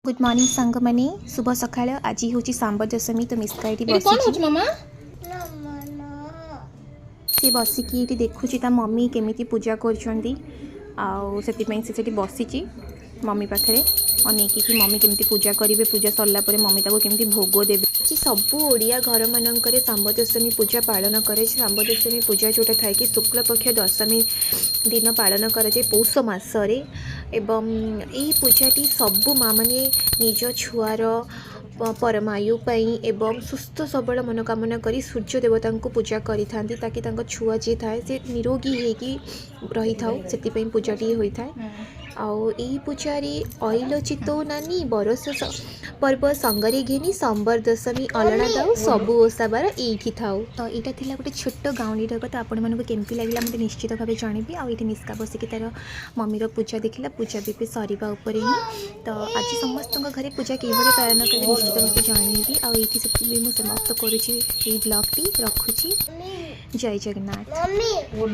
Good morning सांग मैंने शुभ सकाळ आज हूँ सांब दशमी तो मिस्का ये बस मामा सी बसिकी ये देखुची ता मम्मी केमी पूजा कर बसी मम्मी पाखे अनेक मम्मी केमी पूजा करेंगे पूजा सरला मम्मी केमी भोग देवे सबू ओडिया घर मानक सांब दशमी पूजा पालन करे सांब दशमी पूजा जोटा थाए कि शुक्ल पक्ष दशमी दिन पालन कराए पौष मसरे एवं यही पूजाटी सबू माँ मैंने निज छुआर परमायु एवं सुस्थ सबल मनोकामना करी सूर्य देवता को पूजा करी ताकि छुआ जी थाए से निरोगी होगी रही था से पूजाटी होता है आउ यही पूजारी अइल चितो नानी बरस पर्व संगरे घेनी सांबर दशमी अलना दाऊ सबू ओसा बार ये थाऊ तो यहाँ थी गोटे छोट गाँवली कथा आपण मानक केमती लगे मतलब निश्चित भाव जनबी आठ निष्का बसिक तार मम्मीर पूजा देखला पूजा भी सरवा ही तो आज समस्त घरे पूजा कि पालन कले निश्चित भाव जनबी आठी मुझे समाप्त करुच्ची ब्लॉग टी रखुची जय जगन्नाथ।